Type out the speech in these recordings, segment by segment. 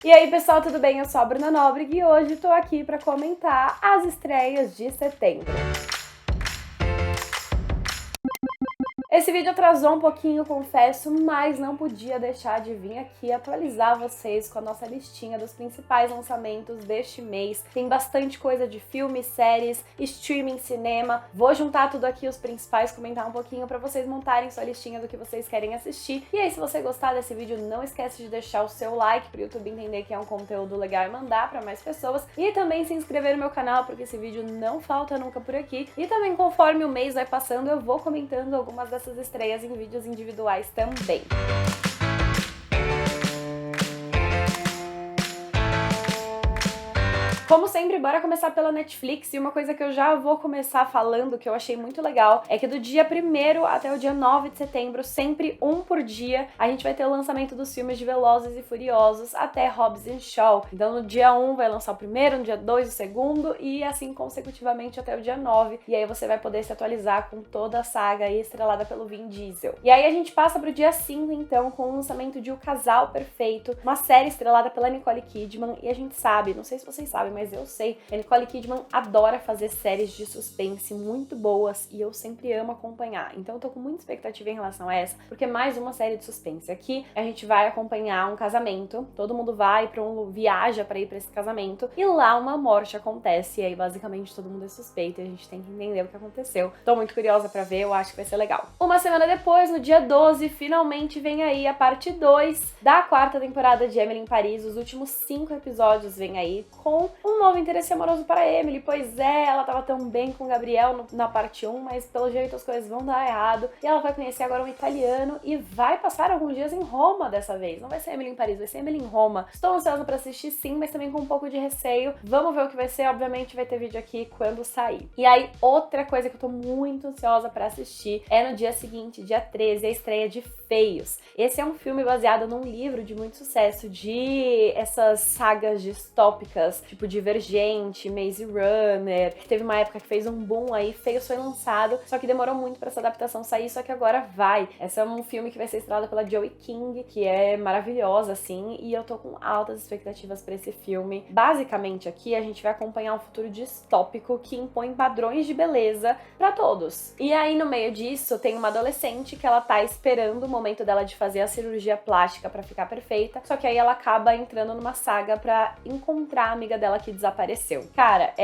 E aí pessoal, tudo bem? Eu sou a Bruna Nóbrega e hoje tô aqui para comentar as estreias de setembro. Esse vídeo atrasou um pouquinho, confesso, mas não podia deixar de vir aqui atualizar vocês com a nossa listinha dos principais lançamentos deste mês. Tem bastante coisa de filmes, séries, streaming, cinema. Vou juntar tudo aqui, os principais, comentar um pouquinho para vocês montarem sua listinha do que vocês querem assistir. E aí, se você gostar desse vídeo, não esquece de deixar o seu like para o YouTube entender que é um conteúdo legal e mandar para mais pessoas. E também se inscrever no meu canal, porque esse vídeo não falta nunca por aqui. E também, conforme o mês vai passando, eu vou comentando algumas dessas estreias em vídeos individuais também. Como sempre, bora começar pela Netflix, e uma coisa que eu já vou começar falando, que eu achei muito legal, é que do dia 1º até o dia 9 de setembro, sempre um por dia, a gente vai ter o lançamento dos filmes de Velozes e Furiosos até Hobbs & Shaw. Então no dia 1 vai lançar o primeiro, no dia 2 o segundo, e assim consecutivamente até o dia 9, e aí você vai poder se atualizar com toda a saga aí estrelada pelo Vin Diesel. E aí a gente passa pro dia 5 então, com o lançamento de O Casal Perfeito, uma série estrelada pela Nicole Kidman, e a gente sabe, não sei se vocês sabem, mas eu sei, a Nicole Kidman adora fazer séries de suspense muito boas e eu sempre amo acompanhar. Então eu tô com muita expectativa em relação a essa, porque é mais uma série de suspense. Aqui a gente vai acompanhar um casamento, todo mundo viaja pra ir pra esse casamento e lá uma morte acontece e aí basicamente todo mundo é suspeito e a gente tem que entender o que aconteceu. Tô muito curiosa pra ver, eu acho que vai ser legal. Uma semana depois, no dia 12, finalmente vem aí a parte 2 da 4ª temporada de Emily em Paris. Os últimos 5 episódios vêm aí com um novo interesse amoroso para Emily, pois é, ela tava tão bem com o Gabriel na parte 1, mas pelo jeito as coisas vão dar errado, e ela vai conhecer agora um italiano e vai passar alguns dias em Roma dessa vez. Não vai ser Emily em Paris, vai ser Emily em Roma. Estou ansiosa para assistir sim, mas também com um pouco de receio. Vamos ver o que vai ser, obviamente vai ter vídeo aqui quando sair. E aí, outra coisa que eu tô muito ansiosa para assistir é no dia seguinte, dia 13, a estreia de Feios. Esse é um filme baseado num livro de muito sucesso, de essas sagas distópicas, tipo Divergente, Maze Runner, que teve uma época que fez um boom aí. Feios foi lançado, só que demorou muito pra essa adaptação sair, só que agora vai. Esse é um filme que vai ser estrelado pela Joey King, que é maravilhosa, assim, e eu tô com altas expectativas pra esse filme. Basicamente, aqui a gente vai acompanhar um futuro distópico que impõe padrões de beleza pra todos. E aí, no meio disso, tem uma adolescente que ela tá esperando o momento dela de fazer a cirurgia plástica pra ficar perfeita, só que aí ela acaba entrando numa saga pra encontrar a amiga dela que desapareceu. Cara,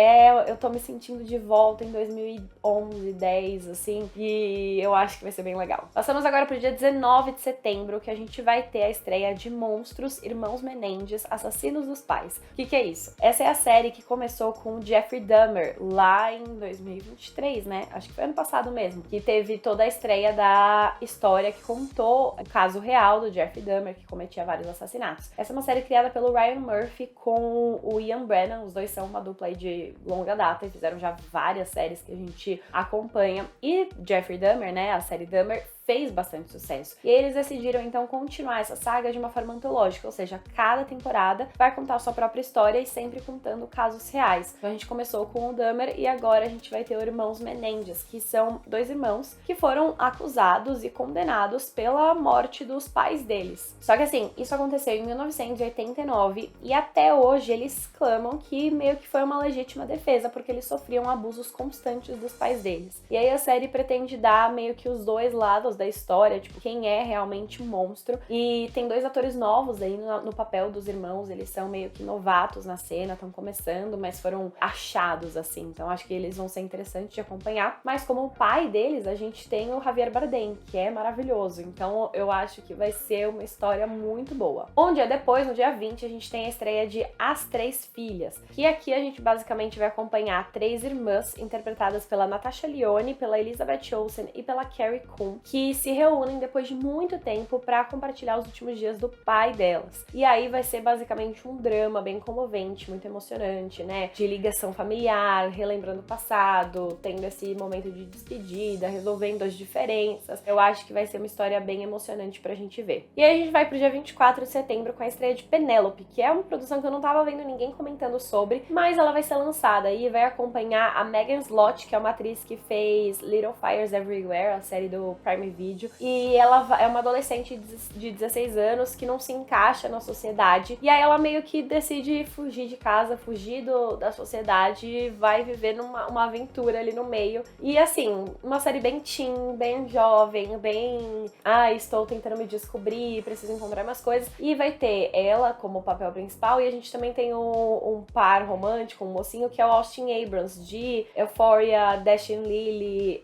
eu tô me sentindo de volta em 2011, 10, assim, e eu acho que vai ser bem legal. Passamos agora pro dia 19 de setembro, que a gente vai ter a estreia de Monstros, Irmãos Menendez, Assassinos dos Pais. O que é isso? Essa é a série que começou com o Jeffrey Dahmer, lá em 2023, né? Acho que foi ano passado mesmo, que teve toda a estreia da história que contou o caso real do Jeffrey Dahmer, que cometia vários assassinatos. Essa é uma série criada pelo Ryan Murphy com o Ian Brennan. Os dois são uma dupla aí de longa data e fizeram já várias séries que a gente acompanha. E Jeffrey Dahmer, né, a série Dahmer, fez bastante sucesso. E eles decidiram então continuar essa saga de uma forma antológica, ou seja, cada temporada vai contar a sua própria história e sempre contando casos reais. Então a gente começou com o Dahmer e agora a gente vai ter os Irmãos Menendez, que são dois irmãos que foram acusados e condenados pela morte dos pais deles. Só que assim, isso aconteceu em 1989 e até hoje eles clamam que meio que foi uma legítima defesa, porque eles sofriam abusos constantes dos pais deles. E aí a série pretende dar meio que os dois lados da história, tipo, quem é realmente um monstro. E tem dois atores novos aí no papel dos irmãos, eles são meio que novatos na cena, estão começando, mas foram achados, assim. Então acho que eles vão ser interessantes de acompanhar. Mas como o pai deles, a gente tem o Javier Bardem, que é maravilhoso. Então eu acho que vai ser uma história muito boa. Um dia depois, no dia 20, a gente tem a estreia de As Três Filhas, que aqui a gente basicamente vai acompanhar três irmãs interpretadas pela Natasha Lyonne, pela Elizabeth Olsen e pela Carrie Coon, que se reúnem depois de muito tempo para compartilhar os últimos dias do pai delas. E aí vai ser basicamente um drama bem comovente, muito emocionante, né? De ligação familiar, relembrando o passado, tendo esse momento de despedida, resolvendo as diferenças. Eu acho que vai ser uma história bem emocionante pra gente ver. E aí a gente vai pro dia 24 de setembro com a estreia de Penélope, que é uma produção que eu não tava vendo ninguém comentando sobre, mas ela vai ser lançada e vai acompanhar a Megan Slott, que é uma atriz que fez Little Fires Everywhere, a série do Prime Video. E ela é uma adolescente de 16 anos que não se encaixa na sociedade. E aí ela meio que decide fugir de casa, fugir da sociedade e vai viver uma aventura ali no meio. E assim, uma série bem teen, bem jovem, bem... estou tentando me descobrir, preciso encontrar mais coisas. E vai ter ela como papel principal e a gente também tem um par romântico, um mocinho, que é o Austin Abrams, de Euphoria, Dash and Lily,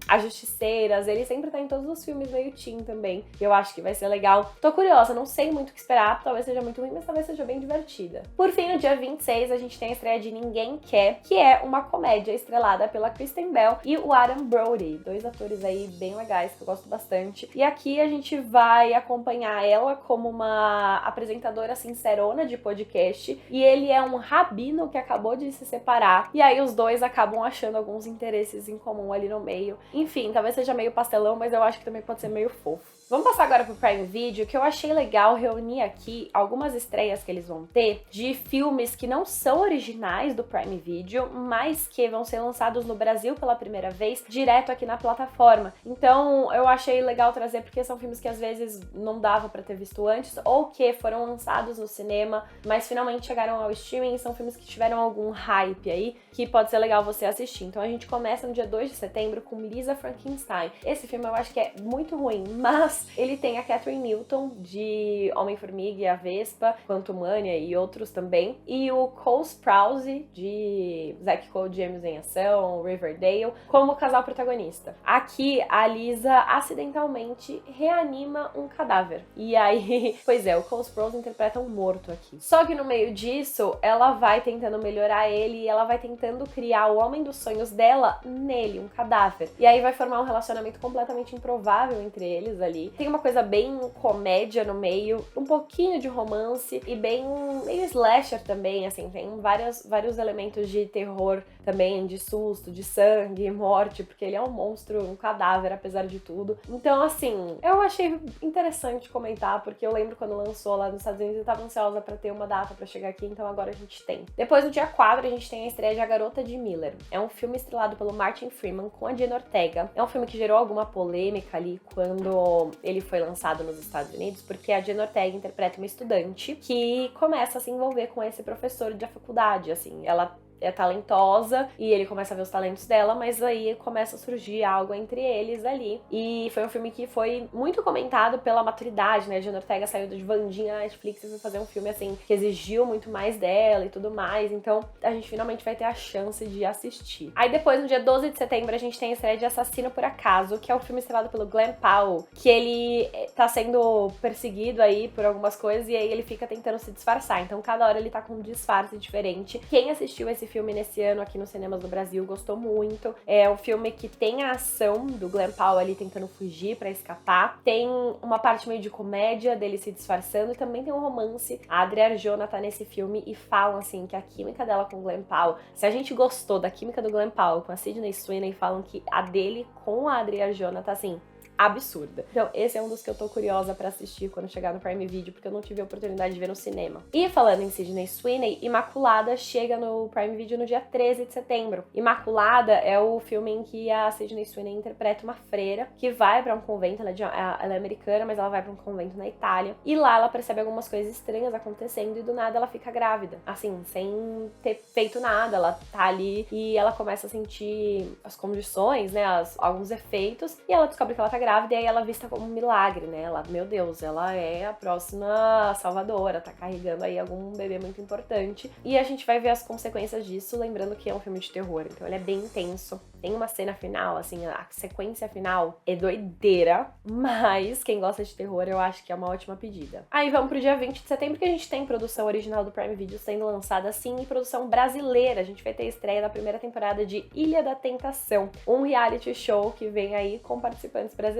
As Justiceiras. Ele sempre tá em todos os filmes meio teen também. Eu acho que vai ser legal. Tô curiosa, não sei muito o que esperar, talvez seja muito ruim, mas talvez seja bem divertida. Por fim, no dia 26, a gente tem a estreia de Ninguém Quer, que é uma comédia estrelada pela Kristen Bell e o Adam Brody, dois atores aí bem legais que eu gosto bastante. E aqui a gente vai acompanhar ela como uma apresentadora sincerona de podcast, e ele é um rabino que acabou de se separar, e aí os dois acabam achando alguns interesses em comum ali no meio. Enfim, talvez seja meio pastelão, mas eu acho que também pode ser meio fofo. Vamos passar agora pro Prime Video, que eu achei legal reunir aqui algumas estreias que eles vão ter de filmes que não são originais do Prime Video, mas que vão ser lançados no Brasil pela primeira vez, direto aqui na plataforma. Então eu achei legal trazer porque são filmes que às vezes não dava pra ter visto antes, ou que foram lançados no cinema, mas finalmente chegaram ao streaming, e são filmes que tiveram algum hype aí, que pode ser legal você assistir. Então a gente começa no dia 2 de setembro com Lisa Frankenstein. Esse filme eu acho que é muito ruim, mas ele tem a Catherine Newton, de Homem-Formiga e a Vespa, Quantumania e outros também, e o Cole Sprouse, de Zack Code Gêmeos em Ação, Riverdale, como casal protagonista. Aqui, a Lisa acidentalmente reanima um cadáver. E aí, pois é, o Cole Sprouse interpreta um morto aqui. Só que no meio disso, ela vai tentando melhorar ele e ela vai tentando criar o homem dos sonhos dela nele, um cadáver. E aí vai formar um relacionamento completamente improvável entre eles ali. Tem uma coisa bem comédia no meio, um pouquinho de romance e bem meio slasher também, assim, tem vários elementos de terror também, de susto, de sangue, morte, porque ele é um monstro, um cadáver, apesar de tudo. Então, assim, eu achei interessante comentar, porque eu lembro quando lançou lá nos Estados Unidos, eu tava ansiosa pra ter uma data pra chegar aqui, então agora a gente tem. Depois, no dia 4, a gente tem a estreia de A Garota de Miller. É um filme estrelado pelo Martin Freeman com a Jenna Ortega. É um filme que gerou alguma polêmica ali quando ele foi lançado nos Estados Unidos, porque a Jenna Ortega interpreta uma estudante que começa a se envolver com esse professor da faculdade, assim, ela é talentosa e ele começa a ver os talentos dela, mas aí começa a surgir algo entre eles ali. E foi um filme que foi muito comentado pela maturidade, né? A Jenna Ortega saiu de Wandinha na Netflix e foi fazer um filme, assim, que exigiu muito mais dela e tudo mais. Então, a gente finalmente vai ter a chance de assistir. Aí depois, no dia 12 de setembro, a gente tem a estreia de Assassino por Acaso, que é um filme estrelado pelo Glen Powell, que ele tá sendo perseguido aí por algumas coisas e aí ele fica tentando se disfarçar. Então, cada hora ele tá com um disfarce diferente. Quem assistiu esse filme nesse ano aqui nos cinemas do Brasil gostou muito. É um filme que tem a ação do Glen Powell ali tentando fugir pra escapar. Tem uma parte meio de comédia dele se disfarçando e também tem um romance. A Adria Arjona tá nesse filme e falam assim que a química dela com o Glen Powell, se a gente gostou da química do Glen Powell com a Sydney Sweeney, falam que a dele com a Adria Arjona tá assim absurda. Então, esse é um dos que eu tô curiosa pra assistir quando chegar no Prime Video, porque eu não tive a oportunidade de ver no cinema. E falando em Sydney Sweeney, Imaculada chega no Prime Video no dia 13 de setembro. Imaculada é o filme em que a Sydney Sweeney interpreta uma freira que vai pra um convento, ela é americana, mas ela vai pra um convento na Itália, e lá ela percebe algumas coisas estranhas acontecendo e do nada ela fica grávida. Assim, sem ter feito nada, ela tá ali e ela começa a sentir as condições, né, alguns efeitos, e ela descobre que ela tá grávida e aí ela é vista como um milagre, né? Ela, meu Deus, ela é a próxima salvadora, tá carregando aí algum bebê muito importante. E a gente vai ver as consequências disso, lembrando que é um filme de terror, então ele é bem intenso. Tem uma cena final, assim, a sequência final é doideira, mas quem gosta de terror eu acho que é uma ótima pedida. Aí vamos pro dia 20 de setembro, que a gente tem produção original do Prime Video sendo lançada assim, e produção brasileira. A gente vai ter a estreia da primeira temporada de Ilha da Tentação, um reality show que vem aí com participantes brasileiros.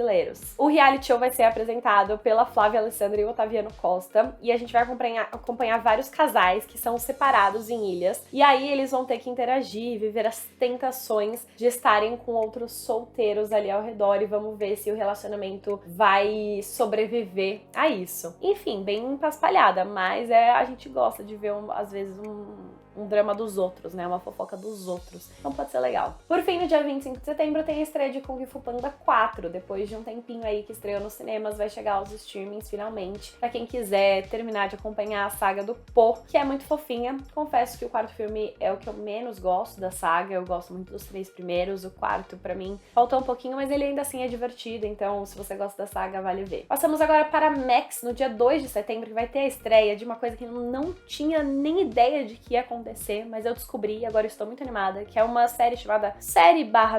O reality show vai ser apresentado pela Flávia Alessandra e o Otaviano Costa, e a gente vai acompanhar vários casais que são separados em ilhas, e aí eles vão ter que interagir, viver as tentações de estarem com outros solteiros ali ao redor e vamos ver se o relacionamento vai sobreviver a isso. Enfim, bem paspalhada, mas a gente gosta de ver às vezes um drama dos outros, né? Uma fofoca dos outros. Então pode ser legal. Por fim, no dia 25 de setembro tem a estreia de Kung Fu Panda 4. Depois de um tempinho aí que estreou nos cinemas, vai chegar aos streamings finalmente. Pra quem quiser terminar de acompanhar a saga do Po, que é muito fofinha. Confesso que o quarto filme é o que eu menos gosto da saga. Eu gosto muito dos 3 primeiros. O quarto, pra mim, faltou um pouquinho, mas ele ainda assim é divertido. Então, se você gosta da saga, vale ver. Passamos agora para Max, no dia 2 de setembro, que vai ter a estreia de uma coisa que eu não tinha nem ideia de que ia acontecer, mas eu descobri e agora estou muito animada, que é uma série chamada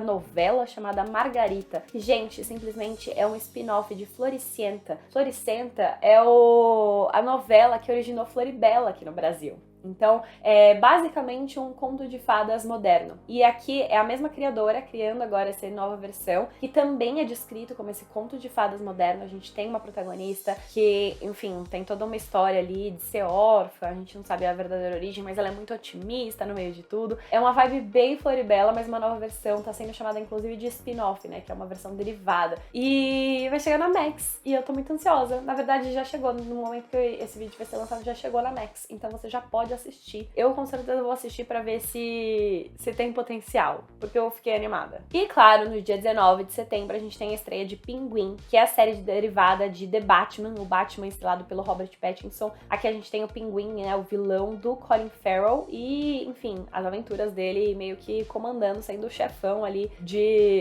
novela chamada Margarita. Que, gente, simplesmente é um spin-off de Floricienta. Floricienta é a novela que originou Floribela aqui no Brasil. Então, é basicamente um conto de fadas moderno. E aqui é a mesma criadora criando agora essa nova versão, que também é descrito como esse conto de fadas moderno. A gente tem uma protagonista que, enfim, tem toda uma história ali de ser órfã, a gente não sabe a verdadeira origem, mas ela é muito otimista no meio de tudo. É uma vibe bem Floribela, mas uma nova versão, tá sendo chamada inclusive de spin-off, né, que é uma versão derivada. E vai chegar na Max, e eu tô muito ansiosa. Na verdade, já chegou, no momento que esse vídeo vai ser lançado, já chegou na Max, então você já pode assistir. Eu com certeza vou assistir pra ver se tem potencial, porque eu fiquei animada. E claro, no dia 19 de setembro a gente tem a estreia de Pinguim, que é a série derivada de The Batman, o Batman estrelado pelo Robert Pattinson. Aqui a gente tem o Pinguim, né, o vilão do Colin Farrell e, enfim, as aventuras dele meio que comandando, sendo o chefão ali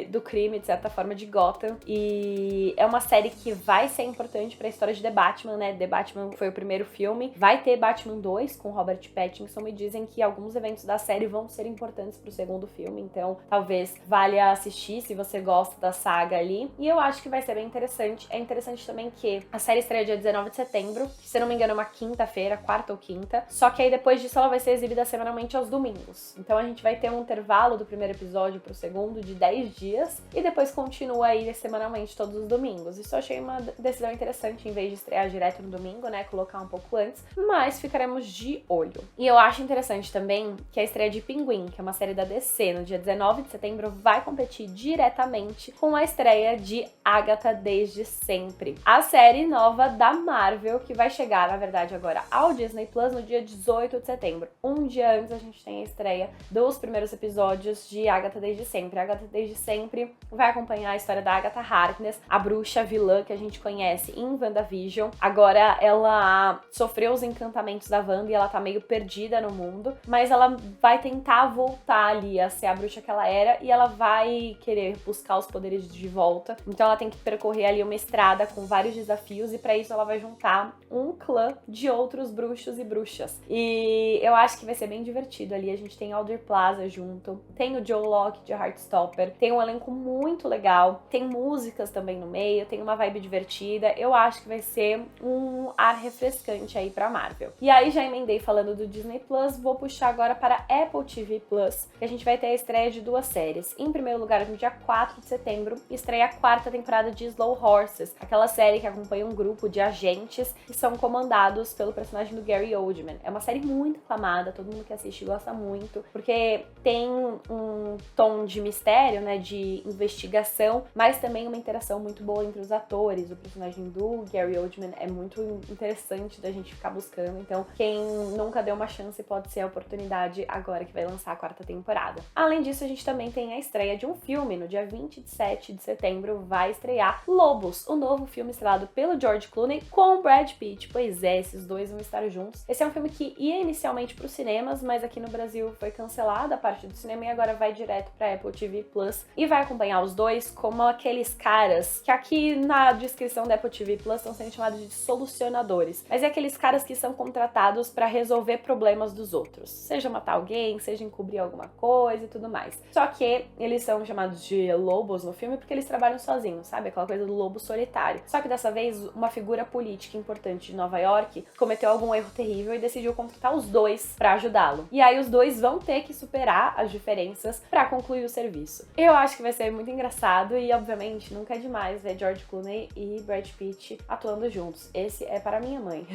do crime, de certa forma, de Gotham. E é uma série que vai ser importante pra história de The Batman, né? The Batman foi o primeiro filme. Vai ter Batman 2 com Robert Pattinson, me dizem que alguns eventos da série vão ser importantes pro segundo filme, então talvez valha assistir se você gosta da saga ali. E eu acho que vai ser bem interessante. É interessante também que a série estreia dia 19 de setembro, que, se não me engano, é uma quinta-feira, quarta ou quinta, só que aí depois disso ela vai ser exibida semanalmente aos domingos. Então a gente vai ter um intervalo do primeiro episódio pro segundo de 10 dias e depois continua aí semanalmente todos os domingos. Isso eu achei uma decisão interessante, em vez de estrear direto no domingo, né, colocar um pouco antes, mas ficaremos de olho. E eu acho interessante também que a estreia de Pinguim, que é uma série da DC, no dia 19 de setembro, vai competir diretamente com a estreia de Agatha Desde Sempre, a série nova da Marvel, que vai chegar, na verdade, agora ao Disney Plus no dia 18 de setembro. Um dia antes a gente tem a estreia dos primeiros episódios de Agatha Desde Sempre. A Agatha Desde Sempre vai acompanhar a história da Agatha Harkness, a bruxa vilã que a gente conhece em WandaVision. Agora ela sofreu os encantamentos da Wanda e ela tá meio perdida no mundo, mas ela vai tentar voltar ali a ser a bruxa que ela era e ela vai querer buscar os poderes de volta. Então ela tem que percorrer ali uma estrada com vários desafios e pra isso ela vai juntar um clã de outros bruxos e bruxas. E eu acho que vai ser bem divertido ali. A gente tem Alder Plaza junto, tem o Joe Locke de Heartstopper, tem um elenco muito legal, tem músicas também no meio, tem uma vibe divertida. Eu acho que vai ser um ar refrescante aí pra Marvel. E aí já emendei falando do Disney Plus, vou puxar agora para Apple TV Plus, que a gente vai ter a estreia de 2 séries. Em primeiro lugar, no dia 4 de setembro, estreia a 4ª temporada de Slow Horses, aquela série que acompanha um grupo de agentes que são comandados pelo personagem do Gary Oldman. É uma série muito aclamada, todo mundo que assiste gosta muito, porque tem um tom de mistério, né, de investigação, mas também uma interação muito boa entre os atores. O personagem do Gary Oldman é muito interessante da gente ficar buscando, então quem nunca deu uma chance pode ser a oportunidade agora que vai lançar a 4ª temporada. Além disso, a gente também tem a estreia de um filme. No dia 27 de setembro vai estrear Lobos, o novo filme estrelado pelo George Clooney com Brad Pitt. Pois é, esses dois vão estar juntos. Esse é um filme que ia inicialmente para os cinemas, mas aqui no Brasil foi cancelada a parte do cinema e agora vai direto para Apple TV Plus e vai acompanhar os dois como aqueles caras que aqui na descrição da Apple TV Plus estão sendo chamados de solucionadores. Mas é aqueles caras que são contratados para resolver problemas dos outros, seja matar alguém, seja encobrir alguma coisa e tudo mais. Só que eles são chamados de lobos no filme porque eles trabalham sozinhos, sabe? Aquela coisa do lobo solitário. Só que dessa vez, uma figura política importante de Nova York cometeu algum erro terrível e decidiu contratar os dois pra ajudá-lo. E aí os dois vão ter que superar as diferenças pra concluir o serviço. Eu acho que vai ser muito engraçado e, obviamente, nunca é demais ver George Clooney e Brad Pitt atuando juntos. Esse é para minha mãe.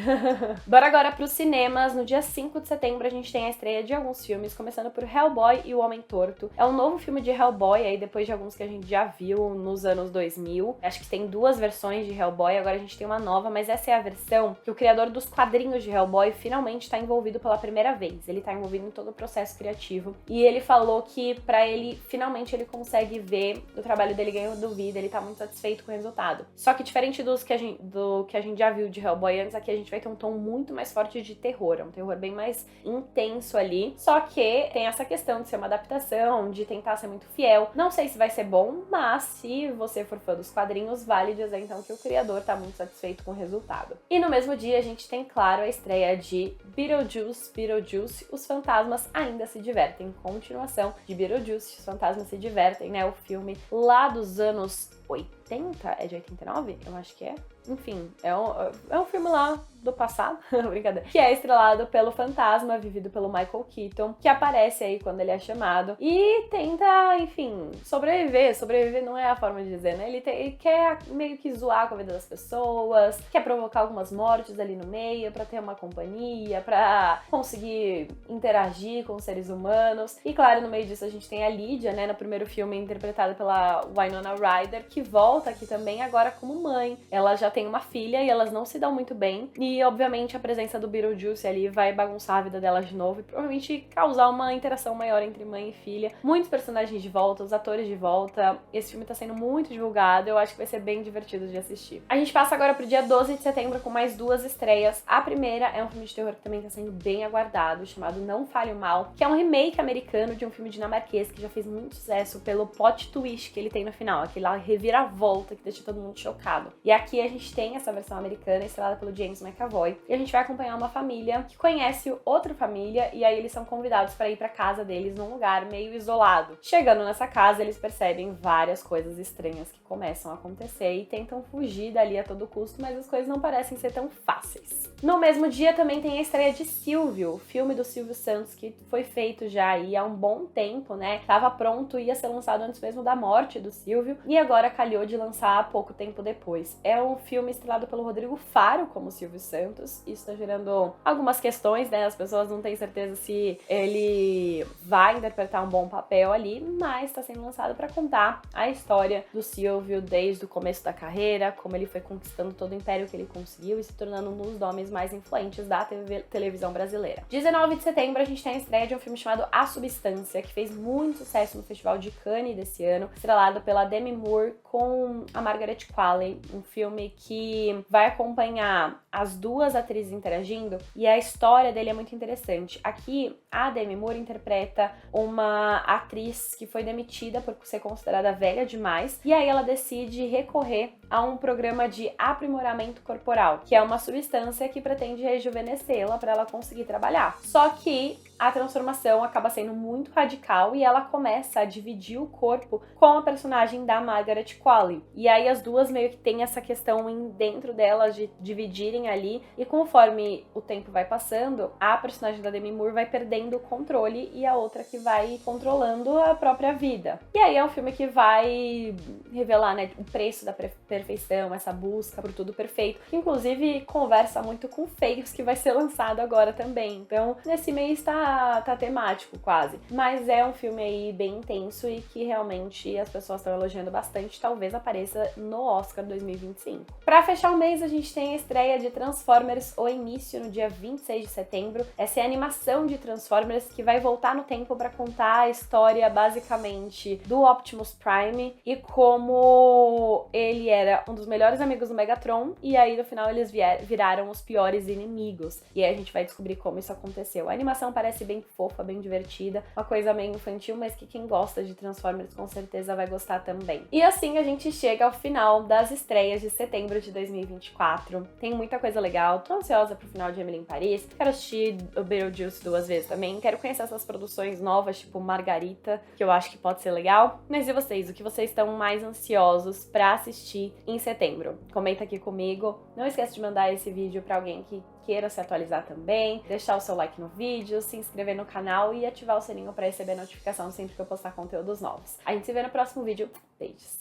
Bora agora pros cinemas. No dia dia 5 de setembro a gente tem a estreia de alguns filmes, começando por Hellboy e o Homem Torto. É um novo filme de Hellboy, aí depois de alguns que a gente já viu nos anos 2000. Acho que tem duas versões de Hellboy, agora a gente tem uma nova, mas essa é a versão que o criador dos quadrinhos de Hellboy finalmente está envolvido pela primeira vez. Ele tá envolvido em todo o processo criativo e ele falou que pra ele, finalmente ele consegue ver o trabalho dele ganhando vida, ele tá muito satisfeito com o resultado. Só que diferente do que a gente já viu de Hellboy antes, aqui a gente vai ter um tom muito mais forte de terror, é um terror bem mais intenso ali, só que tem essa questão de ser uma adaptação, de tentar ser muito fiel. Não sei se vai ser bom, mas se você for fã dos quadrinhos, vale dizer então que o criador tá muito satisfeito com o resultado. E no mesmo dia a gente tem, claro, a estreia de Beetlejuice, Os Fantasmas Ainda Se Divertem. Continuação de Beetlejuice, Os Fantasmas Se Divertem, né? O filme lá dos anos 80? É de 89? Eu acho que é. Enfim, é um filme lá do passado, brincadeira, que é estrelado pelo fantasma, vivido pelo Michael Keaton, que aparece aí quando ele é chamado e tenta, enfim, sobreviver. Sobreviver não é a forma de dizer, né? Ele quer meio que zoar com a vida das pessoas, quer provocar algumas mortes ali no meio pra ter uma companhia, pra conseguir interagir com os seres humanos. E claro, no meio disso a gente tem a Lydia, né, no primeiro filme interpretada pela Winona Ryder, que volta aqui também agora como mãe. Ela já tem uma filha e elas não se dão muito bem. E, obviamente, a presença do Beetlejuice ali vai bagunçar a vida delas de novo e provavelmente causar uma interação maior entre mãe e filha. Muitos personagens de volta, os atores de volta. Esse filme tá sendo muito divulgado, eu acho que vai ser bem divertido de assistir. A gente passa agora pro dia 12 de setembro com mais duas estreias. A primeira é um filme de terror que também tá sendo bem aguardado, chamado Não Fale o Mal, que é um remake americano de um filme dinamarquês que já fez muito sucesso pelo plot twist que ele tem no final, aquele lá reviravolta que deixa todo mundo chocado. E aqui a gente tem essa versão americana estrelada pelo James McAvoy e a gente vai acompanhar uma família que conhece outra família e aí eles são convidados para ir para casa deles num lugar meio isolado. Chegando nessa casa, eles percebem várias coisas estranhas que começam a acontecer e tentam fugir dali a todo custo, mas as coisas não parecem ser tão fáceis. No mesmo dia também tem a estreia de Silvio, o filme do Silvio Santos que foi feito já aí há um bom tempo, né? Tava pronto, ia ser lançado antes mesmo da morte do Silvio e agora calhou de lançar pouco tempo depois. É um filme estrelado pelo Rodrigo Faro como Silvio Santos. Isso tá gerando algumas questões, né? As pessoas não têm certeza se ele vai interpretar um bom papel ali, mas tá sendo lançado para contar a história do Silvio desde o começo da carreira, como ele foi conquistando todo o império que ele conseguiu e se tornando um dos nomes mais influentes da televisão brasileira. 19 de setembro a gente tem a estreia de um filme chamado A Substância, que fez muito sucesso no Festival de Cannes desse ano, estrelado pela Demi Moore com a Margaret Qualley, um filme que vai acompanhar as duas atrizes interagindo e a história dele é muito interessante. Aqui, a Demi Moore interpreta uma atriz que foi demitida por ser considerada velha demais e aí ela decide recorrer a um programa de aprimoramento corporal, que é uma substância que pretende rejuvenescê-la para ela conseguir trabalhar. Só que a transformação acaba sendo muito radical e ela começa a dividir o corpo com a personagem da Margaret Qualley. E aí as duas meio que tem essa questão dentro delas de dividirem ali e conforme o tempo vai passando, a personagem da Demi Moore vai perdendo o controle e a outra que vai controlando a própria vida. E aí é um filme que vai revelar, né, o preço da perfeição, essa busca por tudo perfeito, que inclusive conversa muito com Fakes, que vai ser lançado agora também. Então, nesse mês tá temático quase. Mas é um filme aí bem intenso e que realmente as pessoas estão elogiando bastante, talvez apareça no Oscar 2025. Pra fechar o mês, a gente tem a estreia de Transformers O Início no dia 26 de setembro. Essa é a animação de Transformers que vai voltar no tempo para contar a história basicamente do Optimus Prime e como ele era um dos melhores amigos do Megatron e aí no final eles viraram os piores inimigos. E aí a gente vai descobrir como isso aconteceu. A animação parece bem fofa, bem divertida, uma coisa meio infantil, mas que quem gosta de Transformers com certeza vai gostar também. E assim a gente chega ao final das estreias de setembro de 2024. Tem muita coisa legal, tô ansiosa pro final de Emily em Paris, quero assistir o Beetlejuice 2 vezes também, quero conhecer essas produções novas, tipo Margarita, que eu acho que pode ser legal. Mas e vocês? O que vocês estão mais ansiosos pra assistir em setembro? Comenta aqui comigo. Não esqueça de mandar esse vídeo pra alguém que queira se atualizar também, deixar o seu like no vídeo, se inscrever no canal e ativar o sininho para receber notificação sempre que eu postar conteúdos novos. A gente se vê no próximo vídeo. Beijos!